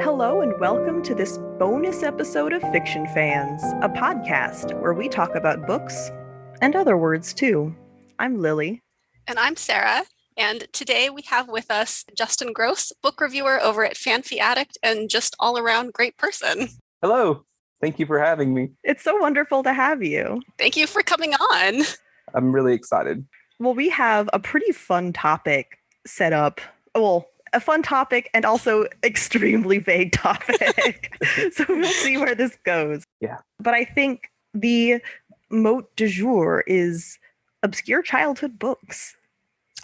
Hello and welcome to this bonus episode of Fiction Fans, a podcast where we talk about books and other words too. I'm Lily. And I'm Sarah. And today we have with us Justin Gross, book reviewer over at FanFiAddict and just all around great person. Hello. Thank you for having me. It's so wonderful to have you. Thank you for coming on. I'm really excited. Well, we have a pretty fun topic set up. Well, a fun topic and also extremely vague topic. So we'll see where this goes. Yeah. But I think the mot du jour is obscure childhood books.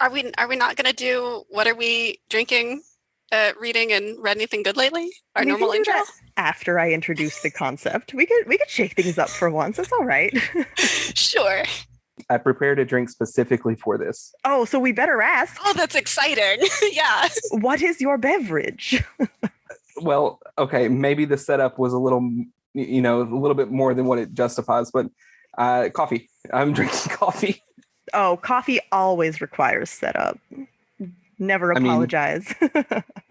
Are we not going to do what are we drinking, reading, and read anything good lately? Our normal intro? After I introduce the concept, we could shake things up for once. It's all right. Sure. I prepared a drink specifically for this. Oh, so we better ask. Oh, that's exciting. Yeah. What is your beverage? Well, okay, maybe the setup was a little bit more than what it justifies, but coffee. I'm drinking coffee. Oh, coffee always requires setup. Never apologize.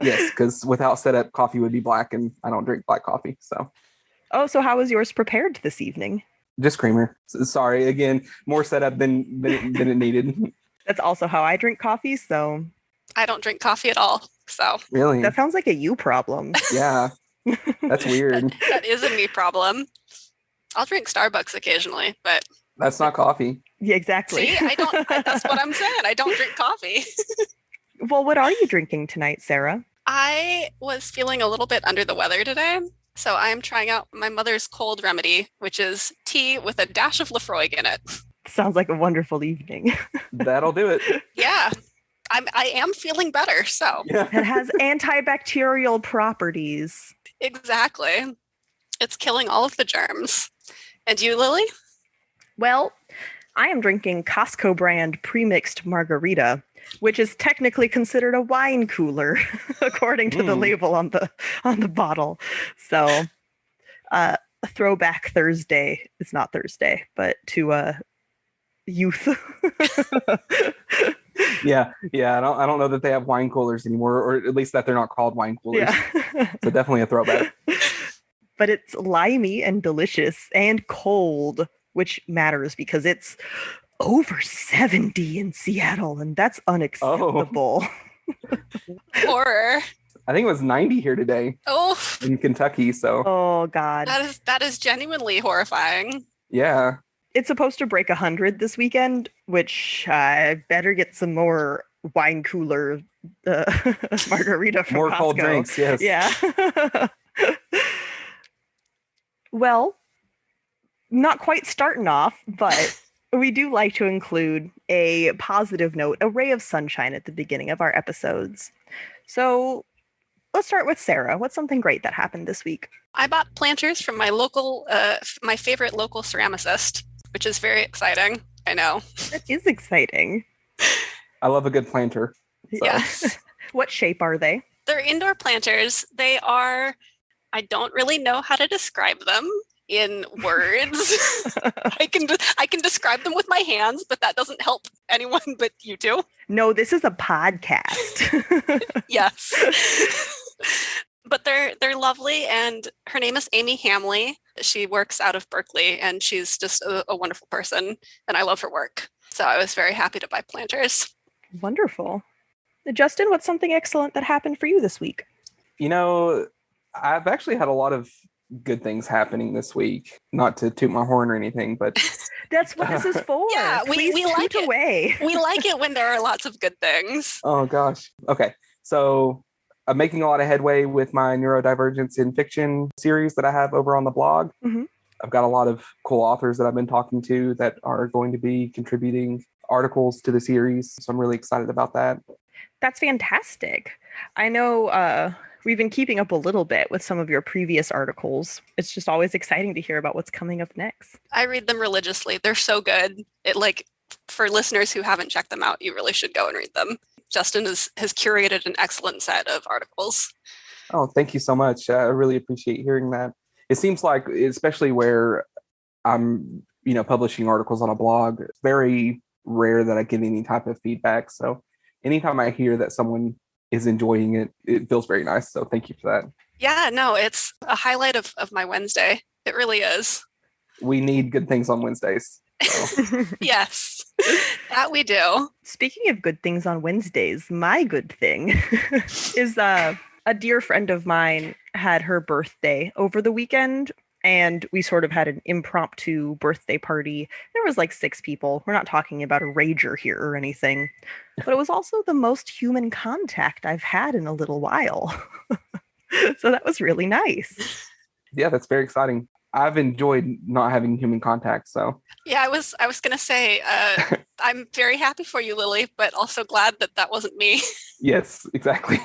Yes, because without setup, coffee would be black, and I don't drink black coffee. So. Oh, so how was yours prepared this evening? Just creamer. Sorry, again, more setup than it needed. That's also how I drink coffee, so. I don't drink coffee at all, so. Really? That sounds like a you problem. Yeah, that's weird. That is a me problem. I'll drink Starbucks occasionally, but. That's not coffee. Yeah, exactly. See, that's what I'm saying. I don't drink coffee. Well, what are you drinking tonight, Sarah? I was feeling a little bit under the weather today. So I'm trying out my mother's cold remedy, which is tea with a dash of Lafroig in it. Sounds like a wonderful evening. That'll do it. Yeah, I am feeling better. So It has antibacterial properties. Exactly. It's killing all of the germs. And you, Lily? Well, I am drinking Costco brand premixed margarita, which is technically considered a wine cooler, according to the label on the bottle. So, a throwback Thursday. It's not Thursday, but to youth. Yeah. I don't know that they have wine coolers anymore, or at least that they're not called wine coolers. Yeah. So definitely a throwback. But it's limey and delicious and cold, which matters because it's over 70 in Seattle, and that's unacceptable. Horror. I think it was 90 here today. Oh. In Kentucky, so. Oh, God. That is genuinely horrifying. Yeah. It's supposed to break 100 this weekend, which I better get some more wine cooler margarita from more Costco. Cold drinks, yes. Yeah. Well, not quite starting off, but we do like to include a positive note, a ray of sunshine at the beginning of our episodes. So let's start with Sarah. What's something great that happened this week? I bought planters from my local, my favorite local ceramicist, which is very exciting. I know. That is exciting. I love a good planter. So. Yes. What shape are they? They're indoor planters. They are, I don't really know how to describe them in words. I can describe them with my hands, but that doesn't help anyone but you two. No, this is a podcast. Yes. But they're lovely, and her name is Amy Hamley. She works out of Berkeley, and she's just a wonderful person, and I love her work. So I was very happy to buy planters. Wonderful. Justin, what's something excellent that happened for you this week? You know, I've actually had a lot of good things happening this week. Not to toot my horn or anything, but that's what this is for. Yeah, we like it. Away. We like it when there are lots of good things. Oh gosh. Okay, so I'm making a lot of headway with my neurodivergence in fiction series that I have over on the blog. Mm-hmm. I've got a lot of cool authors that I've been talking to that are going to be contributing articles to the series, so I'm really excited about that. That's fantastic. I know we've been keeping up a little bit with some of your previous articles. It's just always exciting to hear about what's coming up next. I read them religiously. They're so good. For listeners who haven't checked them out, you really should go and read them. Justin has curated an excellent set of articles. Oh, thank you so much. I really appreciate hearing that. It seems like, especially where I'm, publishing articles on a blog, it's very rare that I get any type of feedback. So anytime I hear that someone is enjoying it, it feels very nice. So thank you for that. Yeah, no, it's a highlight of my Wednesday. It really is. We need good things on Wednesdays. So. Yes, that we do. Speaking of good things on Wednesdays, my good thing is a dear friend of mine had her birthday over the weekend, and we sort of had an impromptu birthday party. There was like 6 people. We're not talking about a rager here or anything, but it was also the most human contact I've had in a little while. So that was really nice. Yeah, that's very exciting. I've enjoyed not having human contact. So Yeah, I was gonna say I'm very happy for you, Lily, but also glad that that wasn't me. yes, exactly.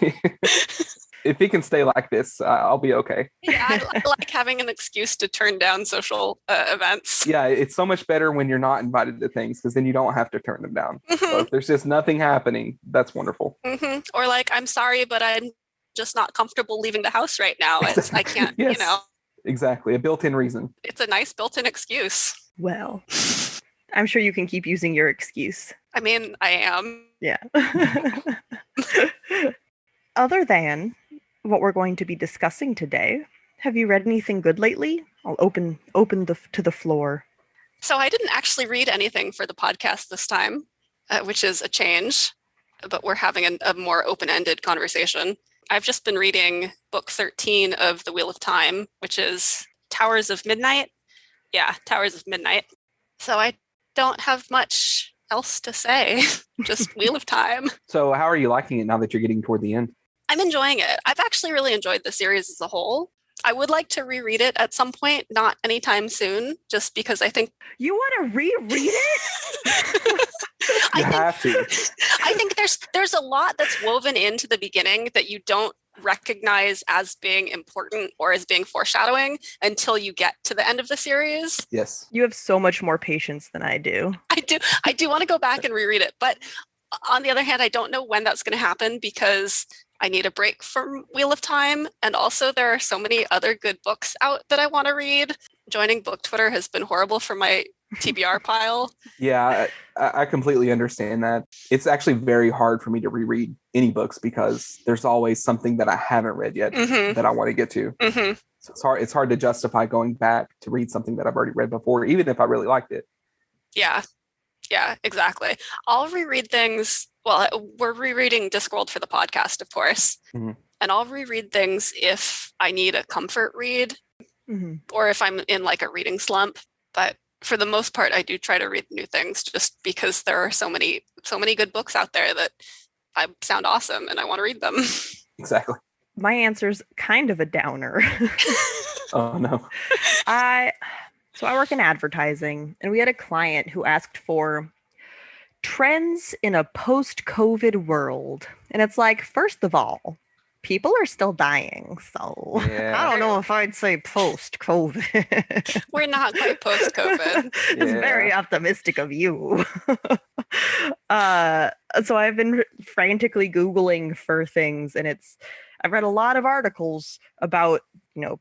If he can stay like this, I'll be okay. Yeah, I like having an excuse to turn down social events. Yeah, it's so much better when you're not invited to things because then you don't have to turn them down. So if there's just nothing happening, that's wonderful. Or like, I'm sorry, but I'm just not comfortable leaving the house right now. I can't, Yes. you know. Exactly, a built-in reason. It's a nice built-in excuse. Well, I'm sure you can keep using your excuse. I mean, I am. Yeah. Other than what we're going to be discussing today, have you read anything good lately? I'll open to the floor. So I didn't actually read anything for the podcast this time, which is a change, but we're having a more open-ended conversation. I've just been reading book 13 of The Wheel of Time, which is Towers of Midnight. Yeah, Towers of Midnight. So I don't have much else to say, just Wheel of Time. So how are you liking it now that you're getting toward the end? I'm enjoying it. I've actually really enjoyed the series as a whole. I would like to reread it at some point, not anytime soon, just because I think... You want to reread it? You have to. I think there's a lot that's woven into the beginning that you don't recognize as being important or as being foreshadowing until you get to the end of the series. Yes. You have so much more patience than I do. I do want to go back and reread it, but on the other hand, I don't know when that's going to happen because I need a break from Wheel of Time. And also there are so many other good books out that I want to read. Joining book Twitter has been horrible for my TBR pile. Yeah, I completely understand that. It's actually very hard for me to reread any books because there's always something that I haven't read yet that I want to get to. So it's hard to justify going back to read something that I've already read before, even if I really liked it. Yeah, exactly. I'll reread things. Well, we're rereading Discworld for the podcast, of course. And I'll reread things if I need a comfort read or if I'm in like a reading slump. But for the most part, I do try to read new things just because there are so many good books out there that sound awesome and I want to read them. Exactly. My answer's kind of a downer. Oh, no. So I work in advertising, and we had a client who asked for trends in a post-COVID world. And it's like, first of all, people are still dying. So Yeah. I don't know if I'd say post-COVID. We're not quite post-COVID. It's very optimistic of you. So I've been frantically Googling for things, and I've read a lot of articles about,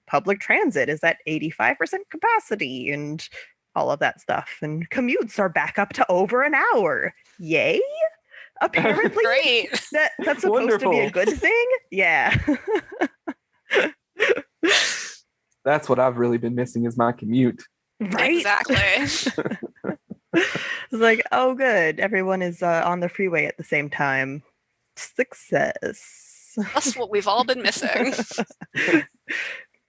public transit is at 85% capacity and all of that stuff. And commutes are back up to over an hour. Yay! Apparently, Great. That's supposed to be a good thing. Yeah. That's what I've really been missing is my commute. Right? Exactly. It's like, oh, good. Everyone is on the freeway at the same time. Success. That's what we've all been missing.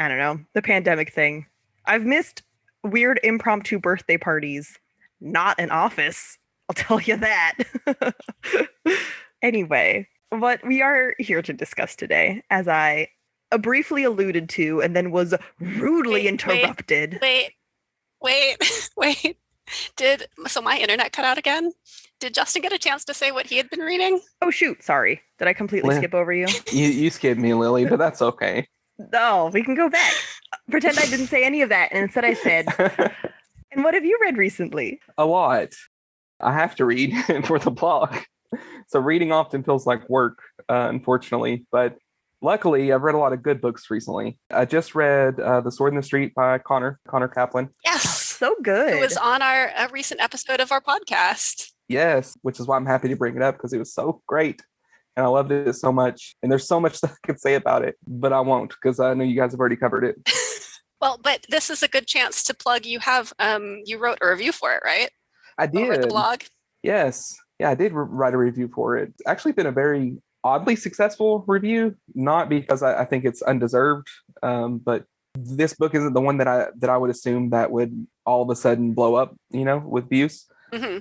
I don't know. The pandemic thing. I've missed weird impromptu birthday parties. Not an office. I'll tell you that. Anyway, what we are here to discuss today, as I briefly alluded to and then was rudely interrupted. Wait. So my internet cut out again? Did Justin get a chance to say what he had been reading? Oh, shoot. Sorry. Did I completely skip over you? You skipped me, Lily, but that's okay. No, we can go back. Pretend I didn't say any of that. And instead I said, and what have you read recently? A lot. I have to read for the blog. So reading often feels like work, unfortunately. But luckily, I've read a lot of good books recently. I just read The Sword in the Street by Connor Kaplan. Yes. So good. It was on a recent episode of our podcast. Yes, which is why I'm happy to bring it up because it was so great. and I loved it so much. And there's so much that I could say about it, but I won't because I know you guys have already covered it. Well, but this is a good chance to plug. You have you wrote a review for it, right? I did. Over at the blog. Yes. Yeah, I did write a review for it. It's actually been a very oddly successful review, not because I think it's undeserved, but this book isn't the one that I would assume that would all of a sudden blow up, with views. Mm-hmm.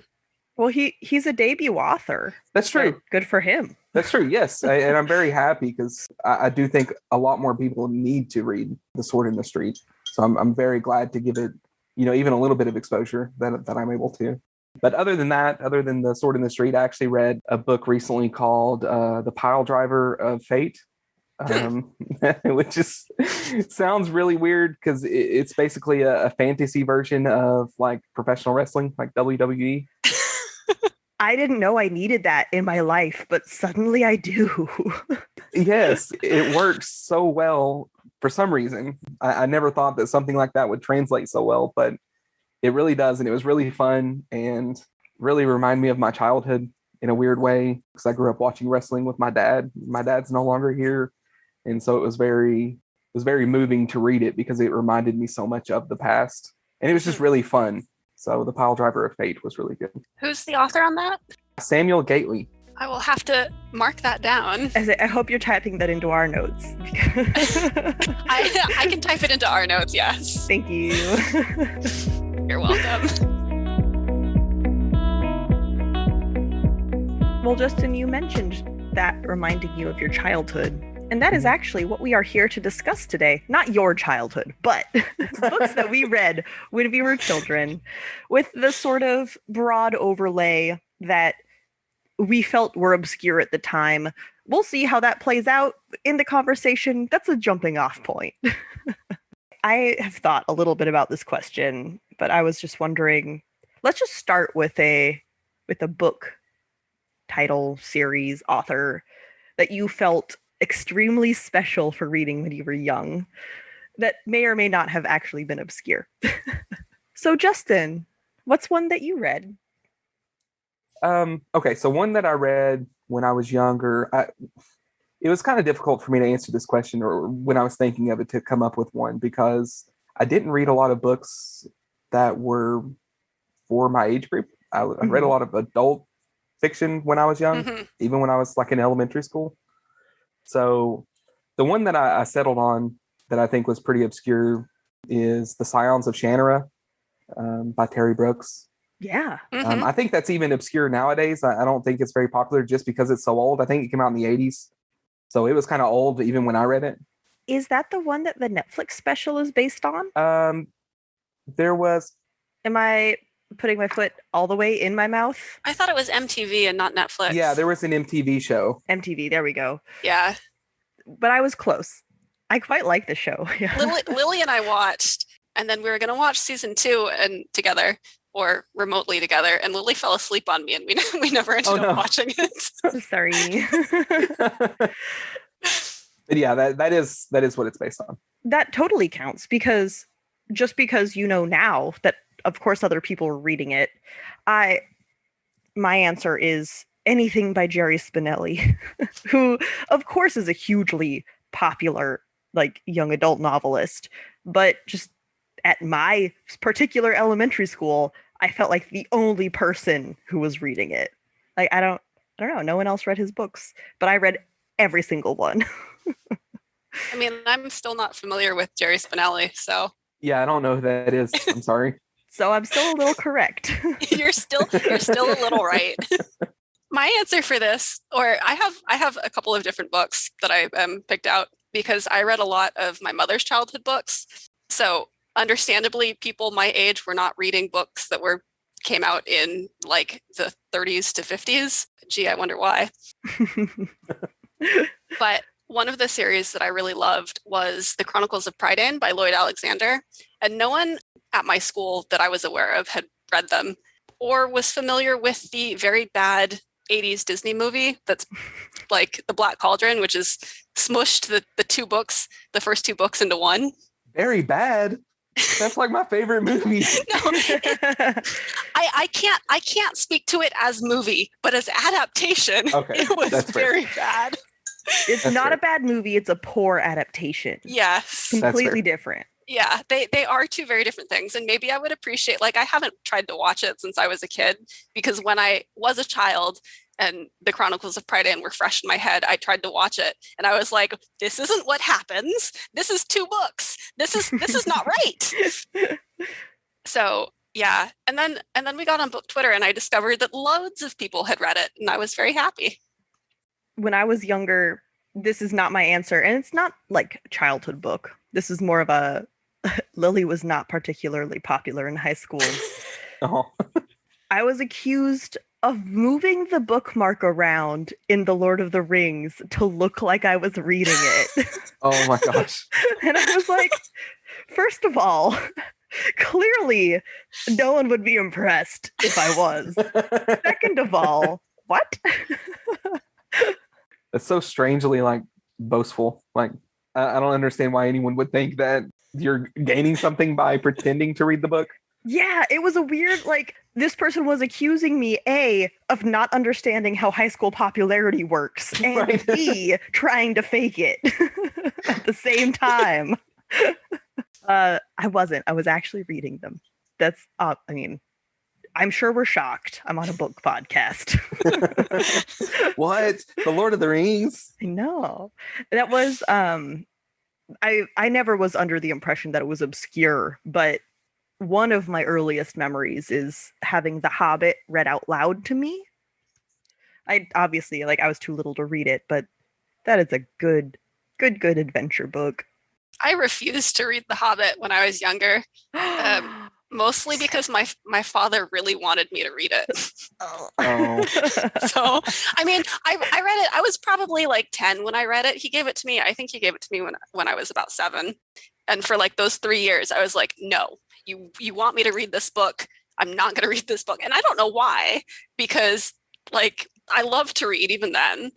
Well, he's a debut author. That's true. Good for him. That's true. Yes, and I'm very happy because I do think a lot more people need to read The Sword in the Street. So I'm very glad to give it, even a little bit of exposure that I'm able to. But other than that, other than The Sword in the Street, I actually read a book recently called The Pile Driver of Fate, which is sounds really weird because it's basically a fantasy version of like professional wrestling, like WWE. I didn't know I needed that in my life, but suddenly I do. Yes, it works so well for some reason. I never thought that something like that would translate so well, but it really does. And it was really fun and really reminded me of my childhood in a weird way because I grew up watching wrestling with my dad. My dad's no longer here. And so it was very moving to read it because it reminded me so much of the past. And it was just really fun. So The Pile Driver of Fate was really good. Who's the author on that? Samuel Gately. I will have to mark that down. I hope you're typing that into our notes. I can type it into our notes, yes. Thank you. You're welcome. Well, Justin, you mentioned that reminding you of your childhood. And that is actually what we are here to discuss today. Not your childhood, but books that we read when we were children, with the sort of broad overlay that we felt were obscure at the time. We'll see how that plays out in the conversation. That's a jumping off point. I have thought a little bit about this question, but I was just wondering, let's just start with a book title, series, author that you felt extremely special for reading when you were young that may or may not have actually been obscure. So Justin, what's one that you read? Okay, so one that I read when I was younger, it was kind of difficult for me to answer this question, or when I was thinking of it, to come up with one, because I didn't read a lot of books that were for my age group. I read a lot of adult fiction when I was young, even when I was like in elementary school. So the one that I settled on that I think was pretty obscure is The Scions of Shannara by Terry Brooks. Yeah. I think that's even obscure nowadays. I don't think it's very popular just because it's so old. I think it came out in the 80s. So it was kind of old even when I read it. Is that the one that the Netflix special is based on? There was... Am I putting my foot all the way in my mouth? I thought it was MTV and not Netflix. Yeah, there was an MTV show. MTV, there we go. Yeah. But I was close. I quite like the show. Yeah. Lily and I watched, and then we were going to watch season 2 and together, or remotely together, and Lily fell asleep on me, and we never ended up watching it. I'm sorry. But yeah, that is what it's based on. That totally counts, because just because you know now that, of course, other people are reading it, my answer is anything by Jerry Spinelli, who, of course, is a hugely popular, like, young adult novelist, but just at my particular elementary school, I felt like the only person who was reading it. Like, I don't know. No one else read his books, but I read every single one. I mean, I'm still not familiar with Jerry Spinelli, so. Yeah, I don't know who that is. I'm sorry. So I'm still a little correct. You're still a little right. My answer for this, or I have a couple of different books that I picked out because I read a lot of my mother's childhood books. So understandably, people my age were not reading books that came out in like the 30s to 50s. Gee, I wonder why. But one of the series that I really loved was The Chronicles of Prydain by Lloyd Alexander. And no one at my school that I was aware of had read them or was familiar with the very bad 80s Disney movie that's like The Black Cauldron, which is smushed the first two books into one. Very bad. That's like my favorite movie. No, I can't speak to it as movie, but as adaptation, Okay, it was that's fair. very bad. It's That's not fair. a bad movie. It's a poor adaptation. Yes. Completely fair. different. Yeah, they are two very different things. And maybe I would appreciate, like, I haven't tried to watch it since I was a kid, because when I was a child and the Chronicles of Pride Anne were fresh in my head, I tried to watch it and I was like, this isn't what happens. This is 2 books. This is not right. So yeah. And then we got on book Twitter and I discovered that loads of people had read it and I was very happy. When I was younger, this is not my answer. And it's not like a childhood book. This is more of a Lily was not particularly popular in high school. Oh. I was accused of moving the bookmark around in The Lord of the Rings to look like I was reading it. Oh my gosh. And I was like, first of all, clearly no one would be impressed if I was. Second of all, what? It's so strangely like boastful. Like I don't understand why anyone would think that you're gaining something by pretending to read the book. Yeah, it was a weird, like, this person was accusing me, A, of not understanding how high school popularity works, and Right. B, trying to fake it at the same time. I wasn't. I was actually reading them. That's, I mean, I'm sure we're shocked. I'm on a book podcast. What? The Lord of the Rings? I know. That was, I never was under the impression that it was obscure, but one of my earliest memories is having The Hobbit read out loud to me. I obviously, like, I was too little to read it, but that is a good adventure book. I refused to read The Hobbit when I was younger, mostly because my father really wanted me to read it. Oh. So, I mean, I read it. I was probably like 10 when I read it. He gave it to me. I think he gave it to me when I was about 7. And for like those 3 years, I was like, no, you want me to read this book? I'm not going to read this book. And I don't know why, because like I loved to read even then.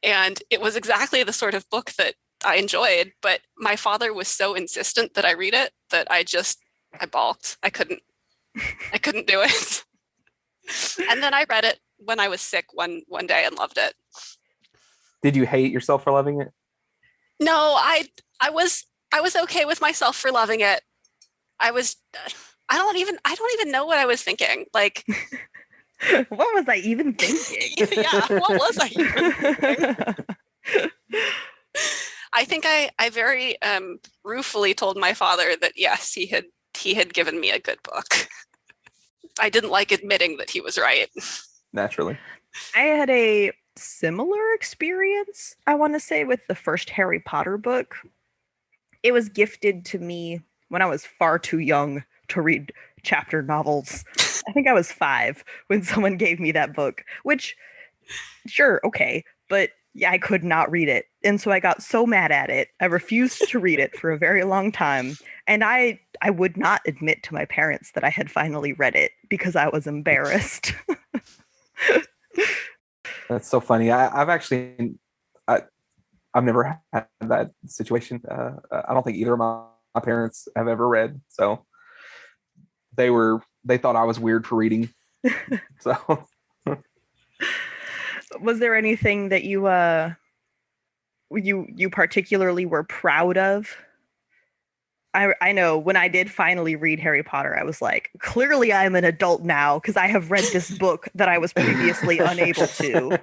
And it was exactly the sort of book that I enjoyed. But my father was so insistent that I read it that I balked. I couldn't do it. And then I read it when I was sick one day and loved it. Did you hate yourself for loving it? No, I was okay with myself for loving it. I don't even know what I was thinking. Like, what was I even thinking? Yeah, what was I even thinking? I think I very ruefully told my father that yes, he had given me a good book. I didn't like admitting that he was right. Naturally. I had a similar experience, I want to say, with the first Harry Potter book. It was gifted to me when I was far too young to read chapter novels. I think I was 5 when someone gave me that book, which, sure, okay, but yeah, I could not read it. And so I got so mad at it. I refused to read it for a very long time. And I would not admit to my parents that I had finally read it because I was embarrassed. That's so funny. I've never had that situation. I don't think either of my parents have ever read. So they thought I was weird for reading. So was there anything that you particularly were proud of? I know when I did finally read Harry Potter, I was like, clearly I'm an adult now because I have read this book that I was previously unable to.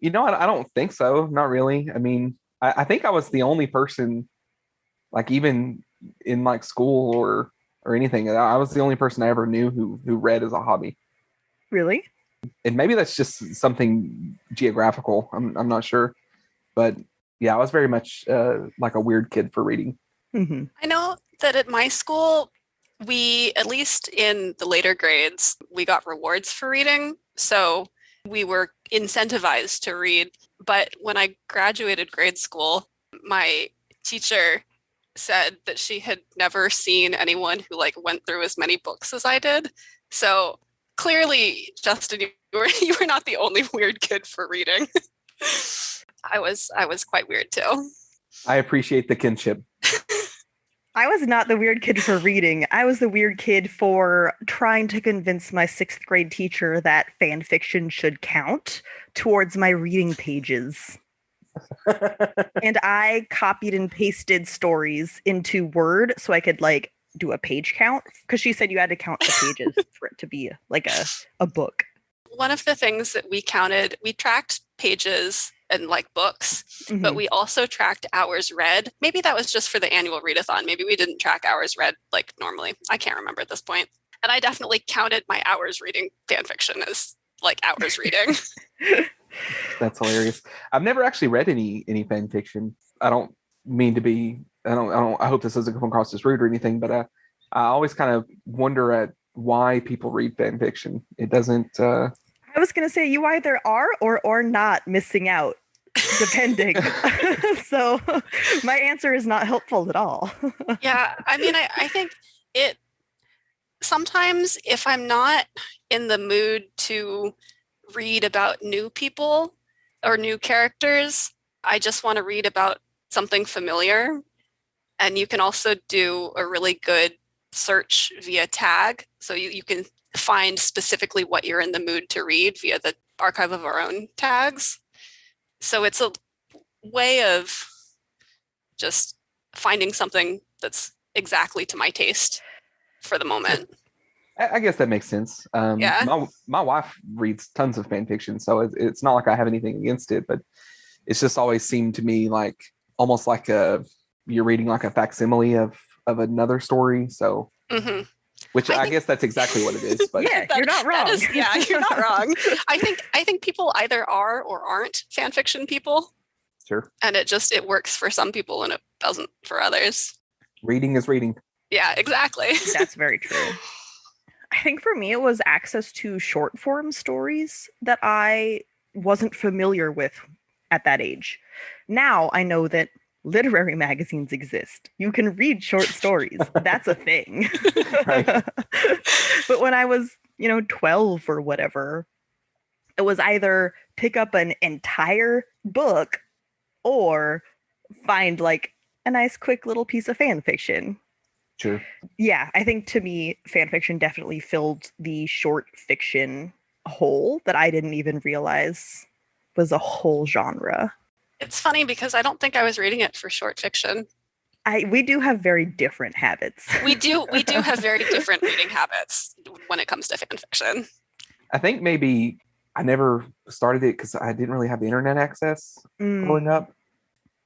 You know, I don't think so. Not really. I mean, I think I was the only person, like even in like school or anything. I was the only person I ever knew who read as a hobby. Really? And maybe that's just something geographical. I'm not sure, but yeah, I was very much like a weird kid for reading. Mm-hmm. I know that at my school, we, at least in the later grades, we got rewards for reading. So we were incentivized to read. But when I graduated grade school, my teacher said that she had never seen anyone who like went through as many books as I did. So clearly, Justin, you were not the only weird kid for reading. I was quite weird too. I appreciate the kinship. I was not the weird kid for reading. I was the weird kid for trying to convince my 6th grade teacher that fan fiction should count towards my reading pages. And I copied and pasted stories into Word so I could like do a page count, because she said you had to count the pages for it to be like a book. One of the things that we counted, we tracked pages and like books, but we also tracked hours read. Maybe that was just for the annual readathon. Maybe we didn't track hours read like normally. I can't remember at this point. And I definitely counted my hours reading fan fiction as like hours reading. That's hilarious. I've never actually read any fan fiction. I don't mean to be. I hope this doesn't come across as rude or anything, but I always kind of wonder at why people read fan fiction. It doesn't. I was going to say you either are or not missing out, depending. So my answer is not helpful at all. Yeah, I mean, I think it sometimes if I'm not in the mood to read about new people or new characters, I just want to read about something familiar. And you can also do a really good search via tag. So you can find specifically what you're in the mood to read via the Archive of Our Own tags. So it's a way of just finding something that's exactly to my taste for the moment. I guess that makes sense. Yeah. My wife reads tons of fan fiction, so it's not like I have anything against it, but it's just always seemed to me like almost like you're reading like a facsimile of another story. So, which I guess that's exactly what it is. But yeah, you're not wrong. You're not wrong. I think people either are or aren't fan fiction people. Sure. And it works for some people and it doesn't for others. Reading is reading. Yeah, exactly. That's very true. I think for me, it was access to short form stories that I wasn't familiar with at that age. Now I know that literary magazines exist. You can read short stories. That's a thing. But when I was, 12 or whatever, it was either pick up an entire book or find like a nice quick little piece of fan fiction. Sure. Yeah, I think to me, fan fiction definitely filled the short fiction hole that I didn't even realize was a whole genre. It's funny because I don't think I was reading it for short fiction. We do have very different habits. We do have very different reading habits when it comes to fan fiction. I think maybe I never started it because I didn't really have the internet access growing up.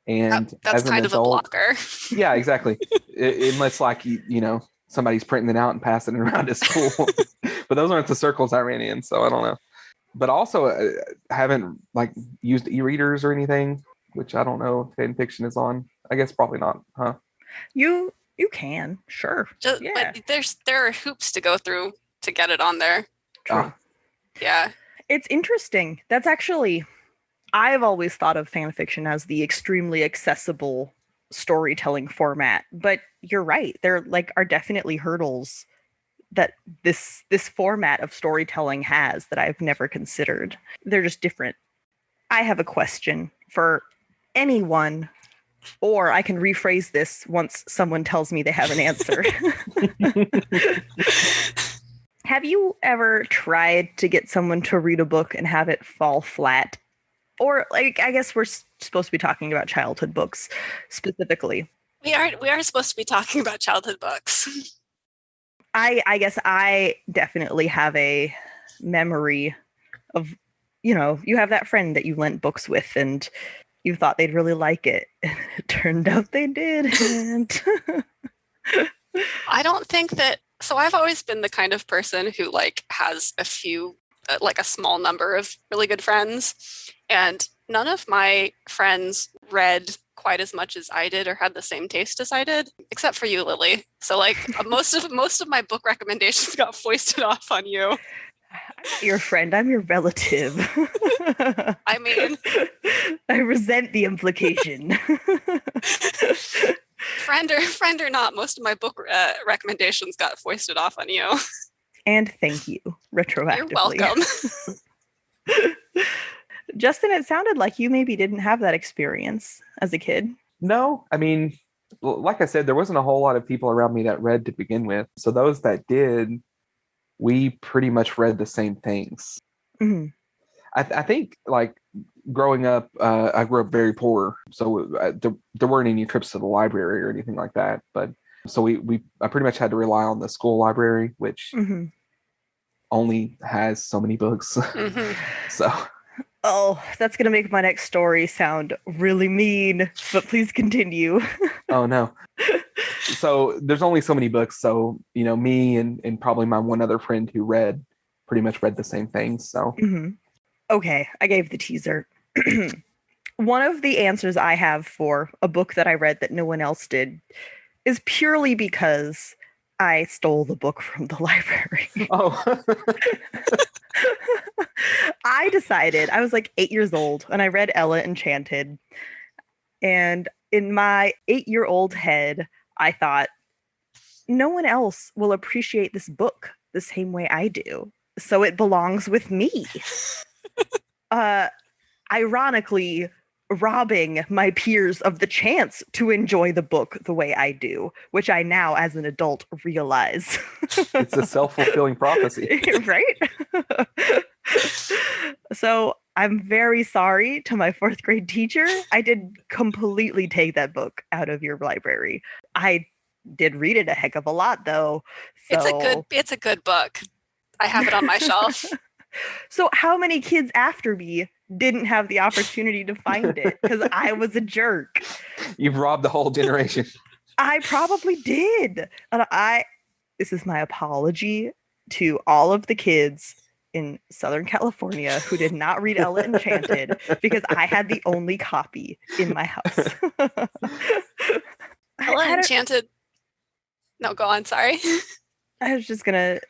And that's kind of a blocker. Yeah, exactly. Unless like, somebody's printing it out and passing it around at school. But those aren't the circles I ran in. So I don't know. But also I haven't like used e-readers or anything, which I don't know if fan fiction is on. I guess probably not, huh? You can, sure. But there are hoops to go through to get it on there. True. Yeah. It's interesting. That's actually, I've always thought of fan fiction as the extremely accessible storytelling format, but you're right. There are definitely hurdles that this format of storytelling has that I've never considered. They're just different. I have a question for anyone, or I can rephrase this once someone tells me they have an answer. Have you ever tried to get someone to read a book and have it fall flat? Or I guess we're supposed to be talking about childhood books specifically. We are supposed to be talking about childhood books. I guess I definitely have a memory of, you have that friend that you lent books with and you thought they'd really like it. It turned out they didn't. I don't think that. So I've always been the kind of person who has a few, a small number of really good friends. And none of my friends read quite as much as I did or had the same taste as I did, except for you, Lily. So most of my book recommendations got foisted off on you. I'm not your friend. I'm your relative. I mean, I resent the implication. Friend or not, most of my book recommendations got foisted off on you. And thank you, retroactively. You're welcome. Justin, it sounded like you maybe didn't have that experience as a kid. No, I mean, like I said, there wasn't a whole lot of people around me that read to begin with. So those that did, we pretty much read the same things. Mm-hmm. I think like growing up, I grew up very poor, so there weren't any trips to the library or anything like that. But so I pretty much had to rely on the school library, which Mm-hmm. only has so many books. Mhm. So Oh, that's going to make my next story sound really mean, but please continue. oh no. So there's only so many books. So, me and probably my one other friend who pretty much read the same things. So Mm-hmm. Okay, I gave the teaser. One of the answers I have for a book that I read that no one else did is purely because I stole the book from the library. oh I decided, I was like 8 years old, and I read Ella Enchanted. And in my 8-year-old head, I thought, no one else will appreciate this book the same way I do. So it belongs with me. Ironically, robbing my peers of the chance to enjoy the book the way I do, which I now, as an adult, realize. it's a self-fulfilling prophecy. Right? So I'm very sorry to my 4th grade teacher. I did completely take that book out of your library. I did read it a heck of a lot, though. So... It's a good book. I have it on my shelf. So how many kids after me didn't have the opportunity to find it because I was a jerk? You've robbed the whole generation. I probably did. And this is my apology to all of the kids in Southern California who did not read Ella Enchanted because I had the only copy in my house. Ella Enchanted. No, go on. Sorry. I was just going to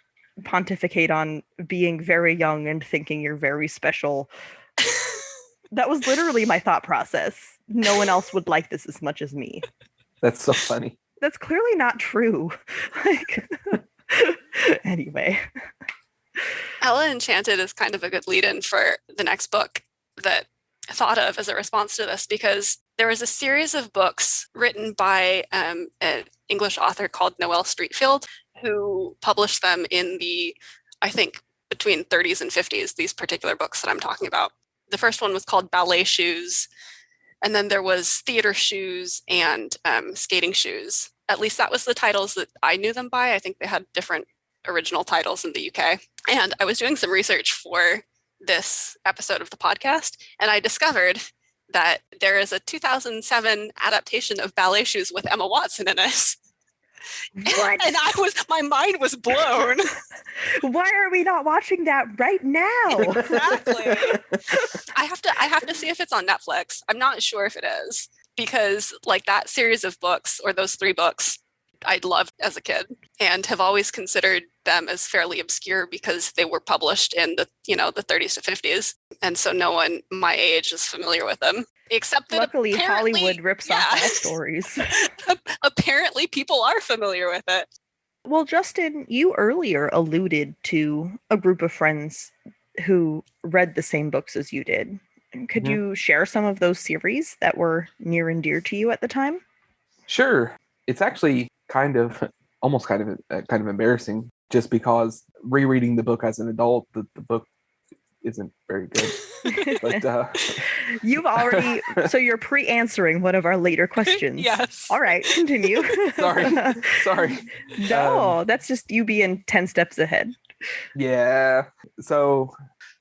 pontificate on being very young and thinking you're very special. That was literally my thought process. No one else would like this as much as me. That's so funny. That's clearly not true. Anyway. Ella Enchanted is kind of a good lead-in for the next book that I thought of as a response to this, because there was a series of books written by an English author called Noelle Streatfeild, who published them in the, I think, between 30s and 50s, these particular books that I'm talking about. The first one was called Ballet Shoes, and then there was Theater Shoes and Skating Shoes. At least that was the titles that I knew them by. I think they had different original titles in the UK. And I was doing some research for this episode of the podcast, and I discovered that there is a 2007 adaptation of Ballet Shoes with Emma Watson in it. What? And my mind was blown. Why are we not watching that right now? Exactly. I have to see if it's on Netflix. I'm not sure if it is, because like that series of books, or those 3 books, I loved as a kid and have always considered them as fairly obscure because they were published in the 30s to 50s. And so no one my age is familiar with them. Except that luckily Hollywood rips off all stories. Apparently people are familiar with it. Well, Justin, you earlier alluded to a group of friends who read the same books as you did. Could you share some of those series that were near and dear to you at the time? Sure. It's actually almost kind of embarrassing, just because rereading the book as an adult, the book isn't very good. But you've already, so you're pre-answering one of our later questions. Yes. All right, continue. Sorry. No, that's just you being 10 steps ahead. Yeah. So,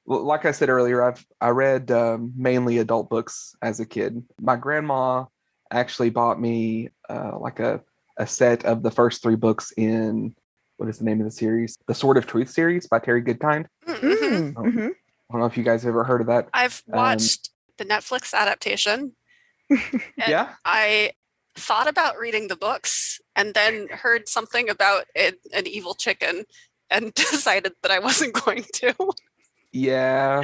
like I said earlier, I read mainly adult books as a kid. My grandma actually bought me like a set of the first 3 books in, what is the name of the series? The Sword of Truth series by Terry Goodkind. Mm-hmm. Mm-hmm. I don't know if you guys have ever heard of that. I've watched the Netflix adaptation. Yeah. I thought about reading the books and then heard something about an evil chicken and decided that I wasn't going to. Yeah.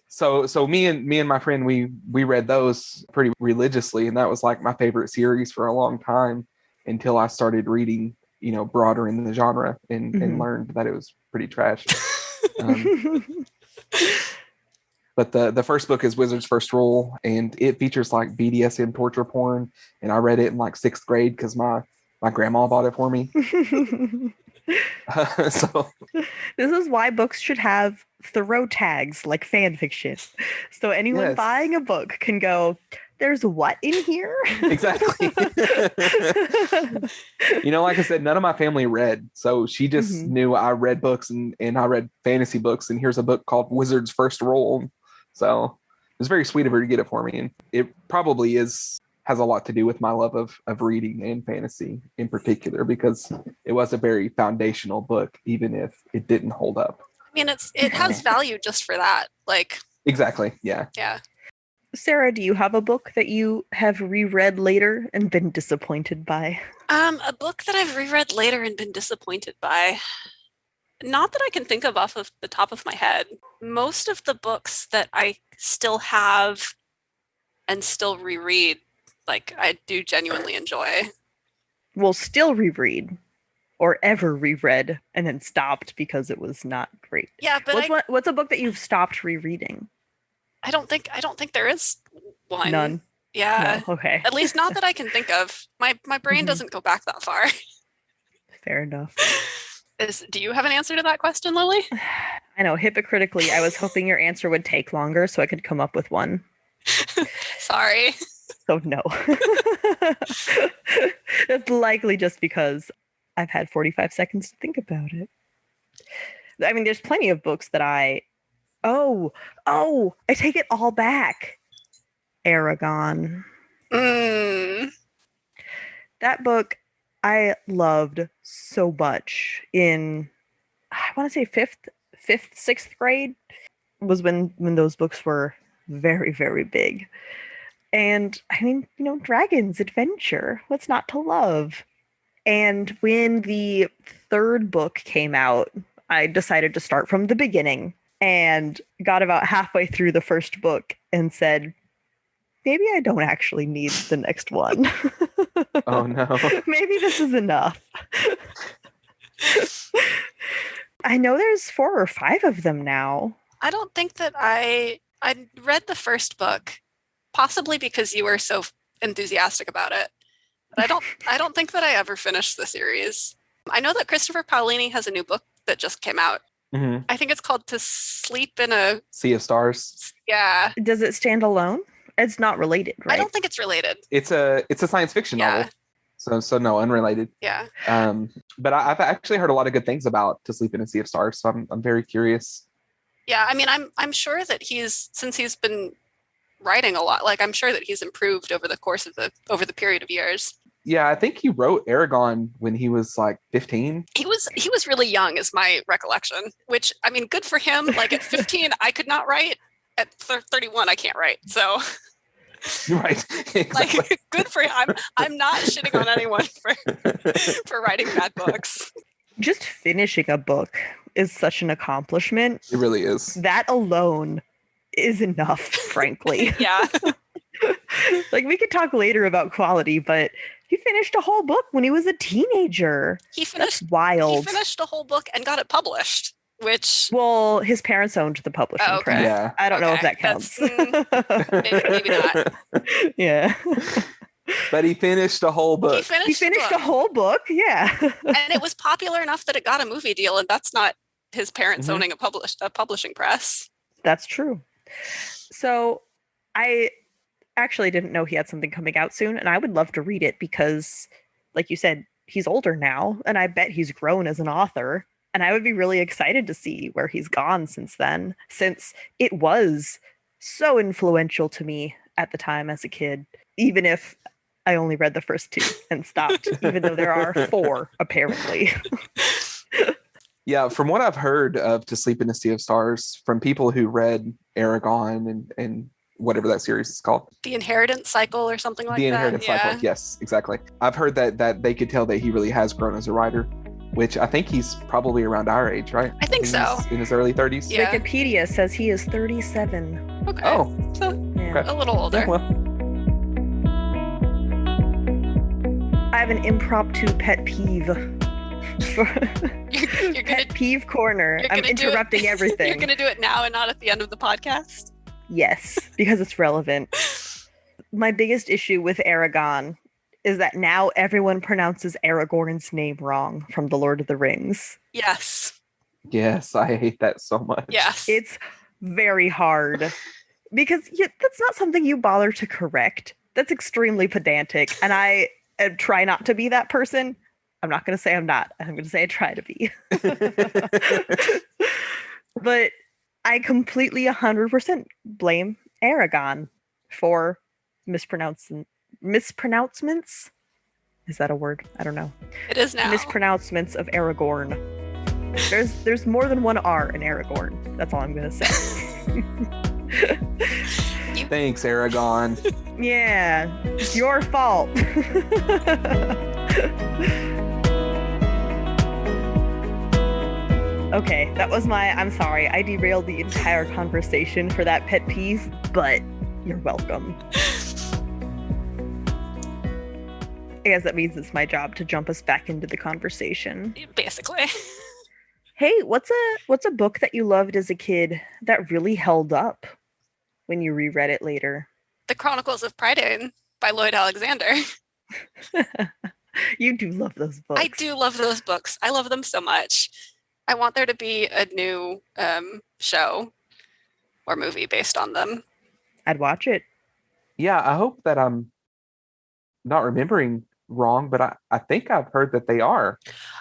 So me and my friend, we read those pretty religiously, and that was like my favorite series for a long time, until I started reading, broader in the genre and learned that it was pretty trash. But the first book is Wizard's First Rule, and it features like BDSM torture porn. And I read it in like 6th grade because my grandma bought it for me. So this is why books should have throw tags like fan fiction. So anyone Yes. buying a book can go, there's what in here? exactly. Like I said, none of my family read. So she just knew I read books and I read fantasy books. And here's a book called Wizard's First Rule. So it was very sweet of her to get it for me. And it probably has a lot to do with my love of reading and fantasy in particular, because it was a very foundational book, even if it didn't hold up. I mean, it has value just for that. Like, exactly. Yeah. Yeah. Sarah, do you have a book that you have reread later and been disappointed by? A book that I've reread later and been disappointed by. Not that I can think of off of the top of my head. Most of the books that I still have and still reread, like, I do genuinely enjoy. Will still reread or ever reread and then stopped because it was not great. Yeah, but what's a book that you've stopped rereading? I don't think there is one. None. Yeah. No, okay. At least not that I can think of. My brain doesn't go back that far. Fair enough. Do you have an answer to that question, Lily? I know, hypocritically, I was hoping your answer would take longer so I could come up with one. Sorry. So no. It's likely just because I've had 45 seconds to think about it. I mean, there's plenty of books that I take it all back. Aragorn. That book I loved so much in, I want to say fifth, 6th grade was when those books were very, very big. And I mean, dragons, adventure, what's not to love? And when the 3rd book came out, I decided to start from the beginning and got about halfway through the 1st book and said, maybe I don't actually need the next one. Oh, no. Maybe this is enough. I know there's 4 or 5 of them now. I don't think that I read the 1st book, possibly because you were so enthusiastic about it. But I don't think that I ever finished the series. I know that Christopher Paolini has a new book that just came out. Mm-hmm. I think it's called To Sleep in a Sea of Stars. Yeah. Does it stand alone? It's not related, right? I don't think it's related. It's a science fiction novel. So no, unrelated. Yeah. But I've actually heard a lot of good things about To Sleep in a Sea of Stars, so I'm very curious. Yeah, I mean, I'm sure that since he's been writing a lot, like I'm sure that he's improved over the course of the period of years. Yeah, I think he wrote Aragorn when he was like 15. He was really young, is my recollection. Which, I mean, good for him. Like at 15, I could not write. At 31, I can't write. So, right, exactly. Like, good for him. I'm not shitting on anyone for writing bad books. Just finishing a book is such an accomplishment. It really is. That alone is enough, frankly. Yeah. Like, we could talk later about quality, but he finished a whole book when he was a teenager. That's wild. He finished a whole book and got it published, which... Well, his parents owned the publishing press. Yeah. I don't know if that counts. Maybe not. Yeah. But he finished a whole book. He finished a whole book, yeah. And it was popular enough that it got a movie deal, and that's not his parents owning a publishing press. That's true. So I actually didn't know he had something coming out soon, and I would love to read it because, like you said, he's older now, and I bet he's grown as an author. And I would be really excited to see where he's gone since then, since it was so influential to me at the time as a kid, even if I only read the first 2 and stopped, even though there are 4, apparently. Yeah, from what I've heard of To Sleep in a Sea of Stars, from people who read Aragorn and whatever that series is called. The Inheritance Cycle or something like that. The Inheritance Cycle, yes, exactly. I've heard that they could tell that he really has grown as a writer, which I think he's probably around our age, right? I think so. In his early 30s. Yeah. Wikipedia says he is 37. Okay. Oh. So, Yeah. a little older. Yeah, well. I have an impromptu pet peeve. You're Pet Peeve Corner. I'm interrupting everything. You're going to do it now and not at the end of the podcast? Yes, because it's relevant. My biggest issue with Aragon is that now everyone pronounces Aragorn's name wrong from The Lord of the Rings. Yes. Yes, I hate that so much. Yes. It's very hard because that's not something you bother to correct. That's extremely pedantic, and I try not to be that person. I'm not going to say I'm not. I'm going to say I try to be. But I completely 100% blame Aragon for mispronouncements. Is that a word? I don't know. It is now. Mispronouncements of Aragorn. There's more than one R in Aragorn. That's all I'm going to say. Thanks, Aragon. Yeah, it's your fault. Okay, that was I'm sorry, I derailed the entire conversation for that pet peeve, but you're welcome. I guess that means it's my job to jump us back into the conversation. Basically. Hey, what's a book that you loved as a kid that really held up when you reread it later? The Chronicles of Prydain by Lloyd Alexander. You do love those books. I do love those books. I love them so much. I want there to be a new show or movie based on them. I'd watch it. Yeah, I hope that I'm not remembering wrong, but I think I've heard that they are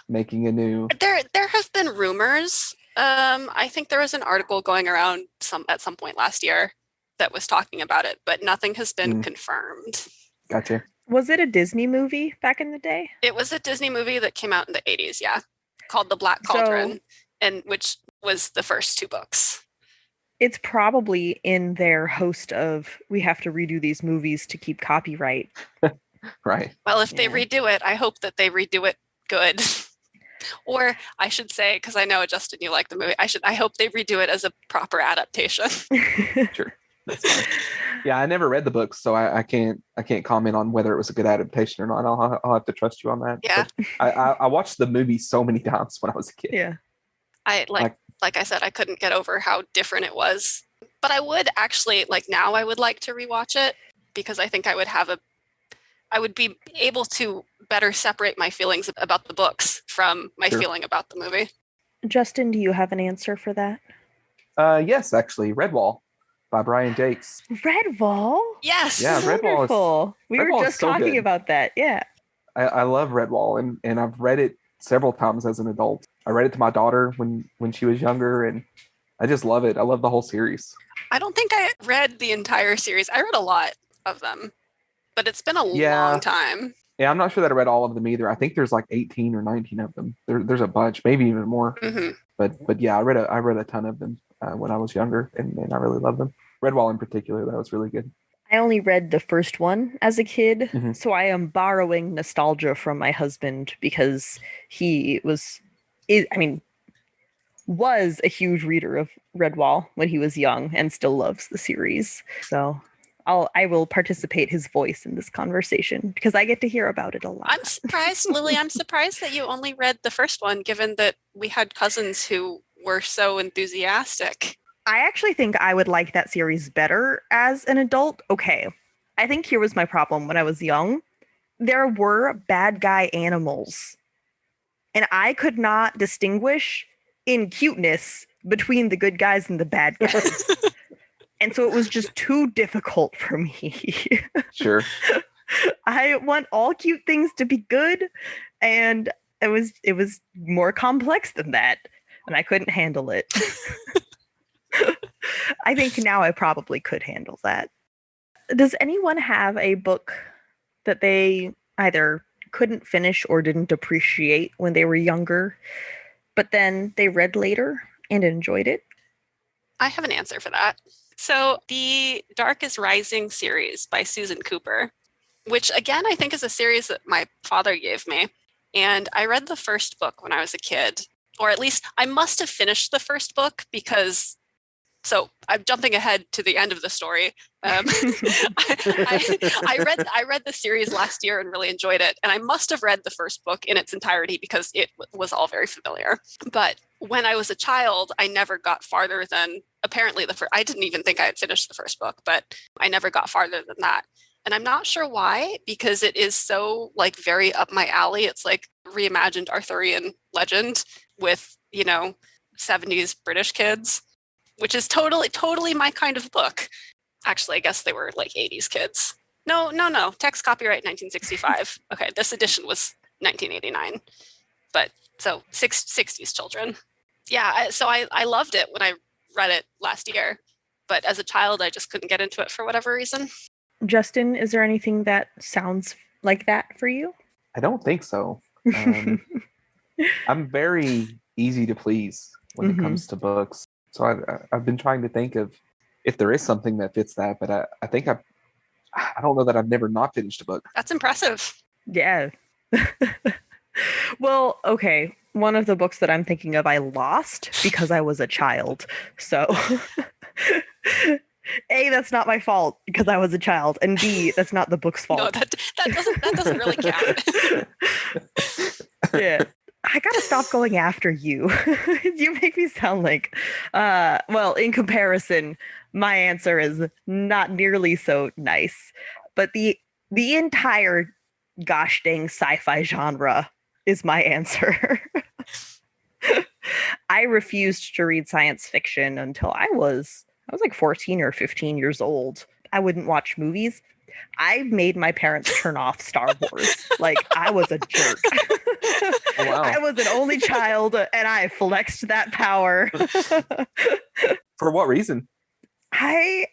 making a new. There have been rumors. I think there was an article going around at some point last year that was talking about it, but nothing has been confirmed. Gotcha. Was it a Disney movie back in the day? It was a Disney movie that came out in the 80s, yeah, called The Black Cauldron, and which was the first two books. It's probably in their host of, we have to redo these movies to keep copyright. Right. Well, if they redo it, I hope that they redo it good. Or I should say, because I know, Justin, you like the movie, I hope they redo it as a proper adaptation. Sure. That's fine. Yeah, I never read the books, so I can't comment on whether it was a good adaptation or not. I'll have to trust you on that. Yeah. I watched the movie so many times when I was a kid. Yeah. Like I said, I couldn't get over how different it was. But I would actually, now I would like to rewatch it because I think I would be able to better separate my feelings about the books from my feeling about the movie. Justin, do you have an answer for that? Yes, actually, Redwall by Brian Jakes. Redwall? Yes. Yeah, Redwall. We were just talking about that. Yeah. I love Redwall, and I've read it several times as an adult. I read it to my daughter when she was younger, and I just love it. I love the whole series. I don't think I read the entire series. I read a lot of them, but it's been a long time. Yeah, I'm not sure that I read all of them either. I think there's 18 or 19 of them. There's a bunch, maybe even more. Mm-hmm. But yeah, I read a ton of them when I was younger, and I really love them. Redwall in particular, that was really good. I only read the first one as a kid, so I am borrowing nostalgia from my husband because he was a huge reader of Redwall when he was young and still loves the series. So I will participate his voice in this conversation because I get to hear about it a lot. I'm surprised, Lily. I'm surprised that you only read the first one, given that we had cousins who were so enthusiastic. I actually think I would like that series better as an adult. Okay, I think here was my problem when I was young. There were bad guy animals, and I could not distinguish in cuteness between the good guys and the bad guys. And so it was just too difficult for me. Sure. I want all cute things to be good, and it was more complex than that, and I couldn't handle it. I think now I probably could handle that. Does anyone have a book that they either couldn't finish or didn't appreciate when they were younger, but then they read later and enjoyed it? I have an answer for that. So the Dark is Rising series by Susan Cooper, which again, I think is a series that my father gave me. And I read the first book when I was a kid, or at least I must have finished the first book because So I'm jumping ahead to the end of the story. I read the series last year and really enjoyed it. And I must have read the first book in its entirety because it was all very familiar. But when I was a child, I never got farther than apparently the first. I didn't even think I had finished the first book, but I never got farther than that. And I'm not sure why, because it is so like very up my alley. It's like reimagined Arthurian legend with, 70s British kids, which is totally my kind of book. Actually, I guess they were like 80s kids. No. Text copyright 1965. Okay, this edition was 1989. But so 60s children. Yeah, so I loved it when I read it last year. But as a child, I just couldn't get into it for whatever reason. Justin, is there anything that sounds like that for you? I don't think so. I'm very easy to please when it comes to books. So I've been trying to think of if there is something that fits that, but I think I don't know that I've never not finished a book. That's impressive. Yeah. Well, okay. One of the books that I'm thinking of, I lost because I was a child. So A, that's not my fault because I was a child, and B, that's not the book's fault. No, that doesn't really count. Yeah. I gotta stop going after you. You make me sound like, well, in comparison, my answer is not nearly so nice. But the entire gosh dang sci-fi genre is my answer. I refused to read science fiction until I was like 14 or 15 years old. I wouldn't watch movies. I made my parents turn off Star Wars. Like, I was a jerk. Oh, wow. I was an only child, and I flexed that power. For what reason? I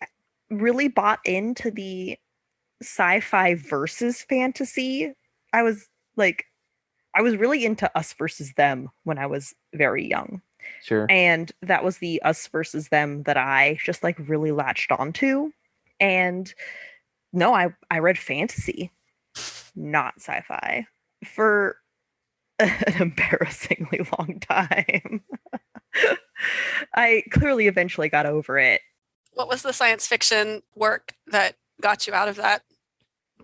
really bought into the sci-fi versus fantasy. I was really into us versus them when I was very young. Sure. And that was the us versus them that I just like really latched onto. And no, I read fantasy, not sci-fi, for an embarrassingly long time. I clearly eventually got over it. What was the science fiction work that got you out of that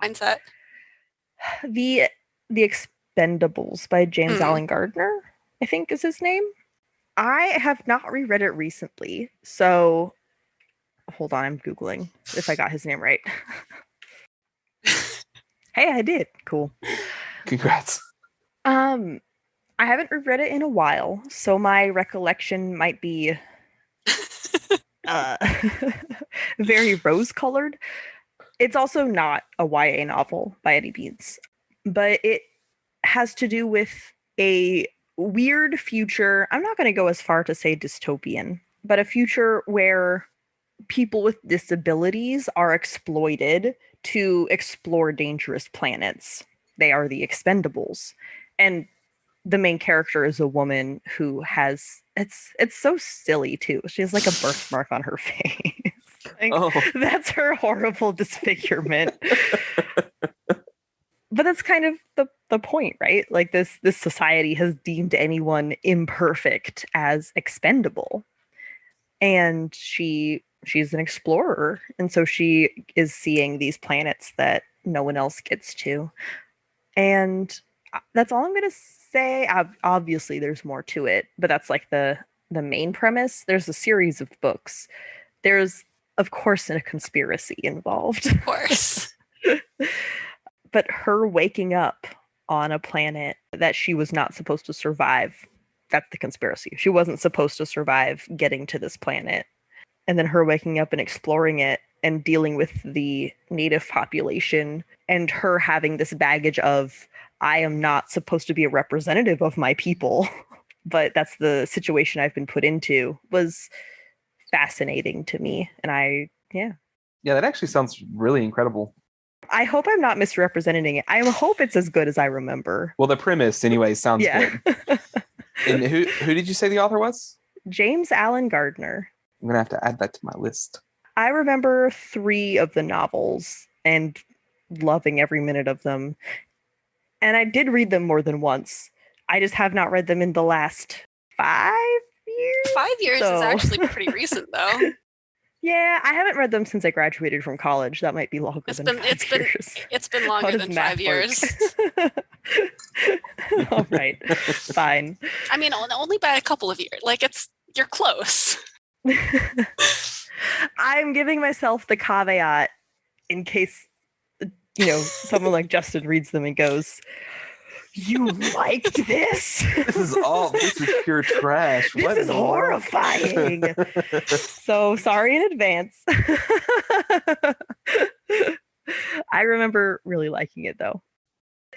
mindset? The Expendables by James Allen Gardner, I think is his name. I have not reread it recently, so hold on, I'm Googling if I got his name right. Hey, I did. Cool. Congrats. I haven't reread it in a while, so my recollection might be very rose-colored. It's also not a YA novel by any means, but it has to do with a weird future. I'm not going to go as far to say dystopian, but a future where people with disabilities are exploited to explore dangerous planets. They are the Expendables. And the main character is a woman who has, it's so silly too. She has like a birthmark on her face. That's her horrible disfigurement. But that's kind of the point, right? Like this society has deemed anyone imperfect as expendable. And she's an explorer. And so she is seeing these planets that no one else gets to. And that's all I'm going to say. Obviously, there's more to it, but that's like the main premise. There's a series of books. There's, of course, a conspiracy involved. Of course. But her waking up on a planet that she was not supposed to survive, that's the conspiracy. She wasn't supposed to survive getting to this planet. And then her waking up and exploring it and dealing with the native population and her having this baggage of, I am not supposed to be a representative of my people, but that's the situation I've been put into, was fascinating to me. And yeah, that actually sounds really incredible. I hope I'm not misrepresenting it. I hope it's as good as I remember. Well, the premise anyway sounds good. And who did you say the author was? James Allen Gardner. I'm going to have to add that to my list. I remember 3 of the novels and loving every minute of them. And I did read them more than once. I just have not read them in the last 5 years. 5 years is So- actually pretty recent, though. Yeah, I haven't read them since I graduated from college. That might be longer It's than been- 5 it's been- years. It's been How longer does than math 5 years. work? All right, fine. I mean, only by a couple of years. Like, you're close. I'm giving myself the caveat in case, someone like Justin reads them and goes, "You liked this? This is pure trash. This What is in the world?" horrifying." So sorry in advance. I remember really liking it though.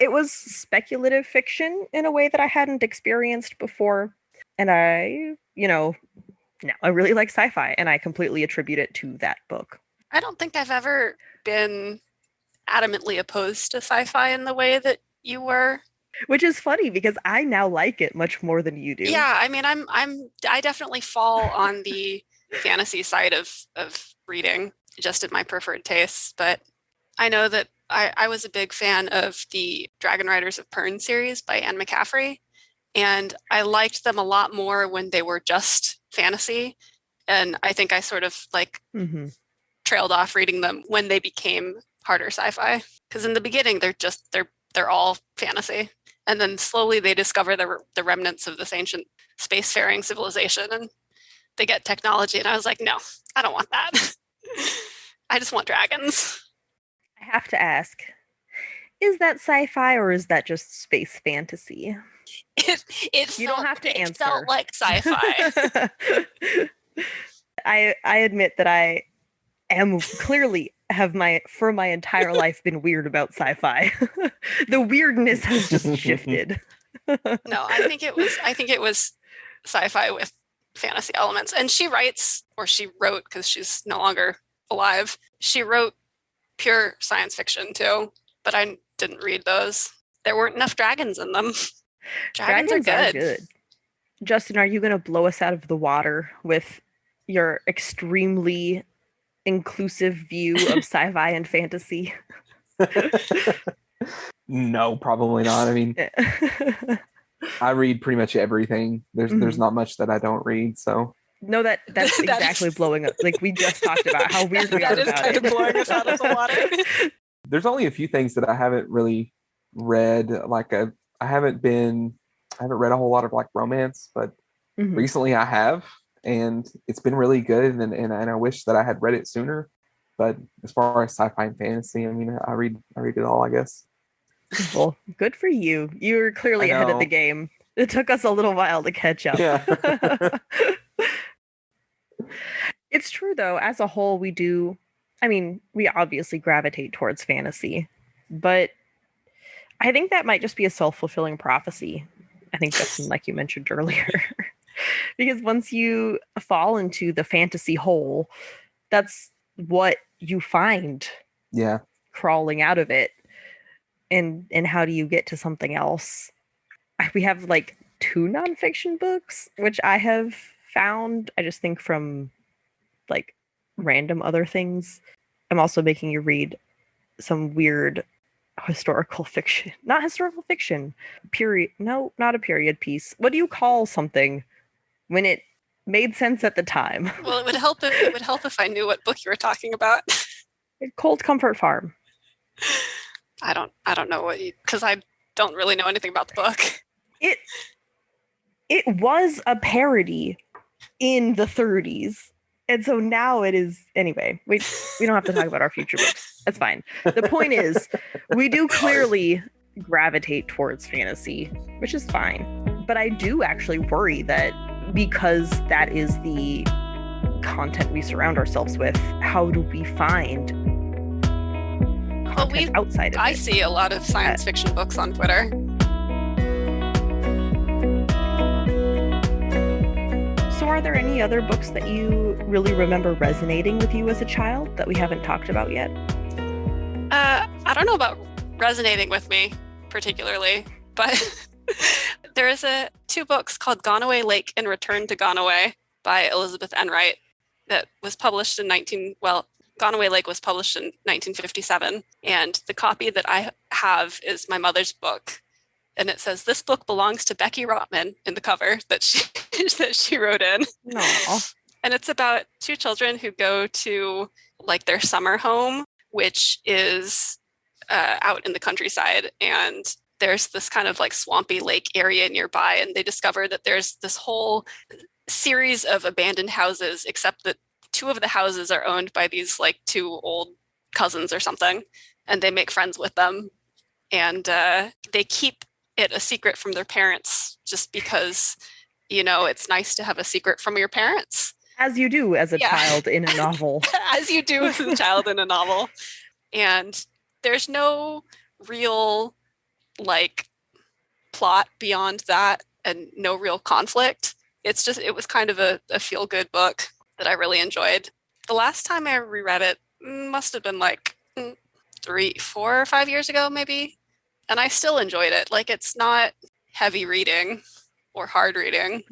It was speculative fiction in a way that I hadn't experienced before. And I really like sci-fi, and I completely attribute it to that book. I don't think I've ever been adamantly opposed to sci-fi in the way that you were. Which is funny because I now like it much more than you do. Yeah, I mean, I definitely fall on the fantasy side of reading, just in my preferred tastes. But I know that I was a big fan of the Dragon Riders of Pern series by Anne McCaffrey, and I liked them a lot more when they were just fantasy. And I think I sort of trailed off reading them when they became harder sci-fi. Because in the beginning, they're all fantasy. And then slowly they discover the remnants of this ancient spacefaring civilization, and they get technology. And I was like, no, I don't want that. I just want dragons. I have to ask, is that sci-fi or is that just space fantasy? It You don't have to answer. It felt like sci-fi. I admit that I am clearly for my entire life been weird about sci-fi. The weirdness has just shifted. No, I think it was sci-fi with fantasy elements. And she wrote, because she's no longer alive, she wrote pure science fiction too, but I didn't read those. There weren't enough dragons in them. Dragons are good. Justin, are you going to blow us out of the water with your extremely inclusive view of sci-fi and fantasy? No, probably not. I mean, I read pretty much everything. There's not much that I don't read. So no, that's exactly blowing up. Like we just talked about how weird we are that is about kind it. of blowing us out of the water. there's only a few things that I haven't really read. Like I haven't read a whole lot of like romance, but recently I have, and it's been really good. And I wish that I had read it sooner. But as far as sci-fi and fantasy, I mean, I read it all, I guess. Well, good for you. You're clearly ahead of the game. It took us a little while to catch up. Yeah. It's true, though. As a whole, we obviously gravitate towards fantasy, but I think that might just be a self-fulfilling prophecy. I think, Justin, like you mentioned earlier, because once you fall into the fantasy hole, that's what you find. Yeah. Crawling out of it. And how do you get to something else? We have like 2 nonfiction books, which I have found, I just think, from like random other things. I'm also making you read some weird historical fiction. Not historical fiction. Period. No, not a period piece. What do you call something when it made sense at the time? Well, it would help if I knew what book you were talking about. Cold Comfort Farm. I don't know because I don't really know anything about the book. It was a parody in the 30s. And so now it is. Anyway, we don't have to talk about our future books. That's fine. The point is, we do clearly gravitate towards fantasy, which is fine. But I do actually worry that because that is the content we surround ourselves with, how do we find content outside of it? I see a lot of science fiction books on Twitter. So are there any other books that you really remember resonating with you as a child that we haven't talked about yet? I don't know about resonating with me particularly, but there is 2 books called Gone Away Lake and Return to Gone Away by Elizabeth Enright that was published in Gone Away Lake was published in 1957, and the copy that I have is my mother's book, and it says, "This book belongs to Becky Rotman" in the cover that she wrote in. No. And it's about two children who go to like their summer home, which is out in the countryside. And there's this kind of like swampy lake area nearby. And they discover that there's this whole series of abandoned houses, except that two of the houses are owned by these like two old cousins or something. And they make friends with them. And they keep it a secret from their parents just because, you know, it's nice to have a secret from your parents. As you do as a child in a novel. As you do as a child in a novel. And there's no real like plot beyond that and no real conflict. It's just, it was kind of a feel-good book that I really enjoyed. The last time I reread it must have been like 3, 4, or 5 years ago, maybe. And I still enjoyed it. Like, it's not heavy reading or hard reading.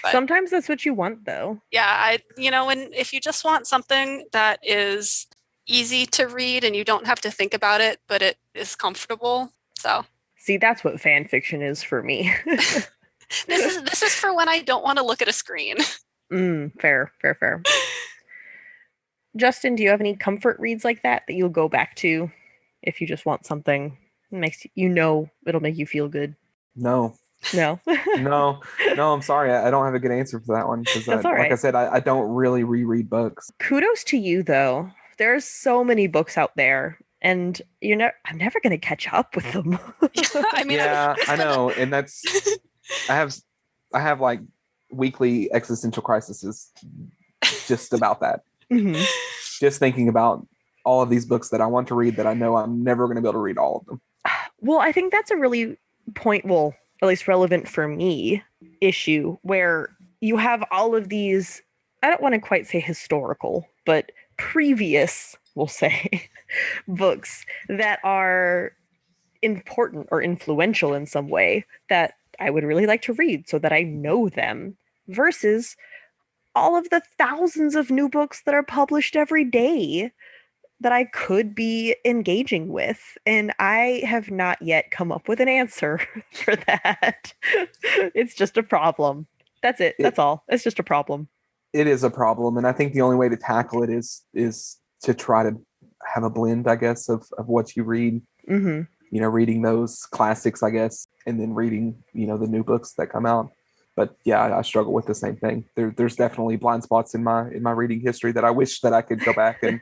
But sometimes that's what you want, though. Yeah, and if you just want something that is easy to read and you don't have to think about it, but it is comfortable. So see, that's what fan fiction is for me. This is for when I don't want to look at a screen. Fair. Justin, do you have any comfort reads like that you'll go back to if you just want something that makes it'll make you feel good? No. No, I'm sorry. I don't have a good answer for that one because, That's all right. like I said, I don't really reread books. Kudos to you, though. There's so many books out there, and I'm never going to catch up with them. I know, and that's I have like weekly existential crises just about that. Mm-hmm. Just thinking about all of these books that I want to read that I know I'm never going to be able to read all of them. Well, I think that's a really at least relevant for me, issue where you have all of these, I don't want to quite say historical, but previous, we'll say, books that are important or influential in some way that I would really like to read so that I know them, versus all of the thousands of new books that are published every day that I could be engaging with. And I have not yet come up with an answer for that. It's just a problem. That's it. That's all. It's just a problem. It is a problem. And I think the only way to tackle it is to try to have a blend, I guess, of what you read. Mm-hmm. Reading those classics, I guess, and then reading, the new books that come out. But yeah, I struggle with the same thing. There's definitely blind spots in my reading history that I wish that I could go back and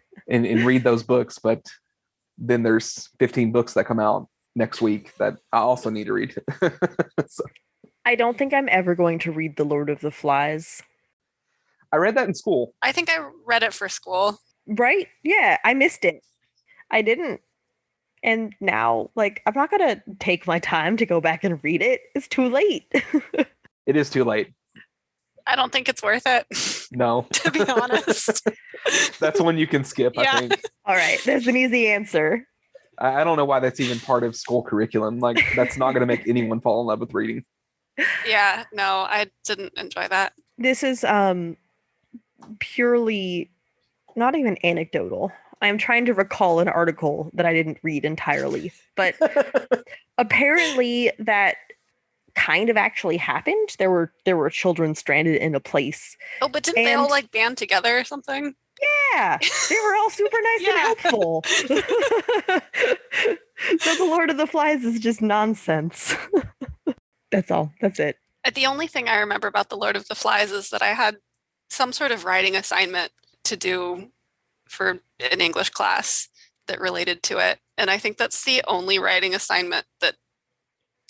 read those books. But then there's 15 books that come out next week that I also need to read. So. I don't think I'm ever going to read The Lord of the Flies. I read that in school. I think I read it for school. Right? Yeah, I missed it. I didn't. And now, like, I'm not going to take my time to go back and read it. It's too late. It is too late. I don't think it's worth it. No. To be honest. That's one you can skip, Yeah. I think. All right. There's an easy answer. I don't know why that's even part of school curriculum. Like, that's not going to make anyone fall in love with reading. Yeah, no, I didn't enjoy that. This is purely not even anecdotal. I'm trying to recall an article that I didn't read entirely, but apparently that kind of actually happened. There were children stranded in a place. Oh, but didn't they all like band together or something? Yeah, they were all super nice and helpful. So The Lord of the Flies is just nonsense. That's all. That's it. The only thing I remember about The Lord of the Flies is that I had some sort of writing assignment to do for an English class that related to it. And I think that's the only writing assignment that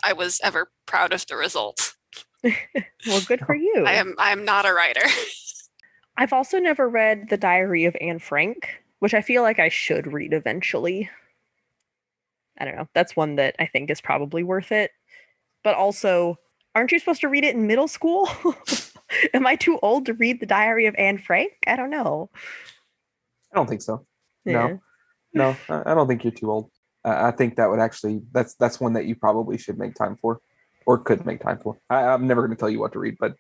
I was ever proud of the result. Well, good for you. I am not a writer. I've also never read The Diary of Anne Frank, which I feel like I should read eventually. I don't know. That's one that I think is probably worth it. But also, aren't you supposed to read it in middle school? Am I too old to read The Diary of Anne Frank? I don't know. I don't think so. Yeah. No, I don't think you're too old. I think that would actually, that's one that you probably should make time for, or could make time for. I'm never going to tell you what to read, but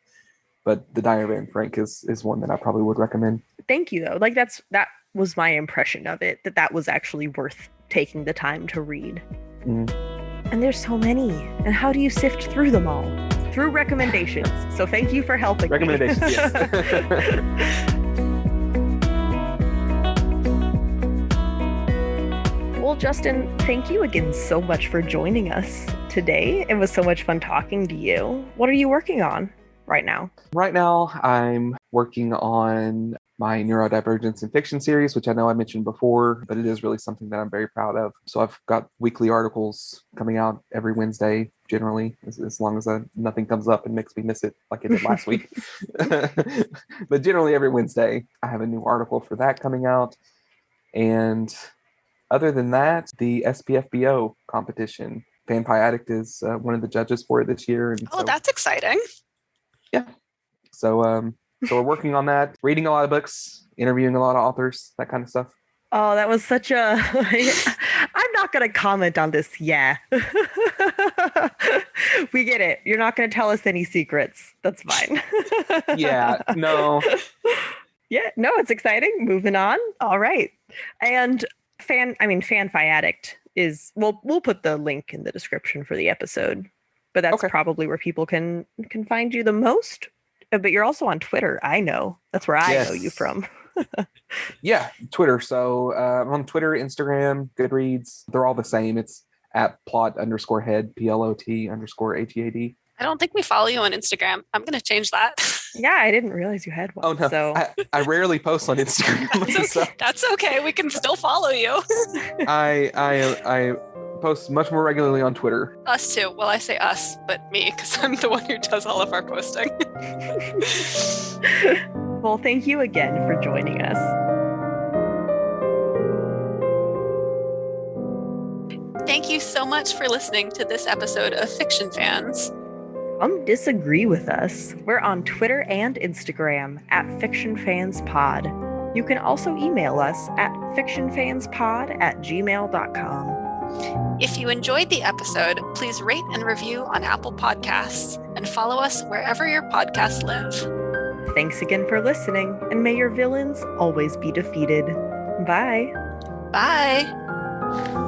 The Diary of Anne Frank is one that I probably would recommend. Thank you, though. Like that was my impression of it, that was actually worth taking the time to read. Mm. And there's so many. And how do you sift through them all? Through recommendations. So thank you for helping me. Recommendations, yes. Well, Justin, thank you again so much for joining us today. It was so much fun talking to you. What are you working on right now? Right now, I'm working on my neurodivergence in fiction series, which I know I mentioned before, but it is really something that I'm very proud of. So I've got weekly articles coming out every Wednesday, generally, as long as nothing comes up and makes me miss it like it did last week. But generally every Wednesday, I have a new article for that coming out. And other than that, the SPFBO competition, FanFiAddict is one of the judges for it this year. And that's exciting. Yeah. So we're working on that, reading a lot of books, interviewing a lot of authors, that kind of stuff. Oh, that was such a... I'm not going to comment on this. Yeah. We get it. You're not going to tell us any secrets. That's fine. Yeah, no. Yeah, no, it's exciting. Moving on. All right. And FanFiAddict is... We'll put the link in the description for the episode, but that's probably where people can find you the most. But you're also on Twitter. I know. That's where I know you from. Yeah, Twitter. So I'm on Twitter, Instagram, Goodreads. They're all the same. It's at plot_head, PLOT_HEAD. I don't think we follow you on Instagram. I'm going to change that. Yeah, I didn't realize you had one. Oh, no. So I rarely post on Instagram. That's okay. We can still follow you. I post much more regularly on Twitter. Us too. Well, I say us, but me, because I'm the one who does all of our posting. Well, thank you again for joining us. Thank you so much for listening to this episode of Fiction Fans. Come disagree with us. We're on Twitter and Instagram at FictionFansPod. You can also email us at fictionfanspod@gmail.com. If you enjoyed the episode, please rate and review on Apple Podcasts and follow us wherever your podcasts live. Thanks again for listening, and may your villains always be defeated. Bye. Bye.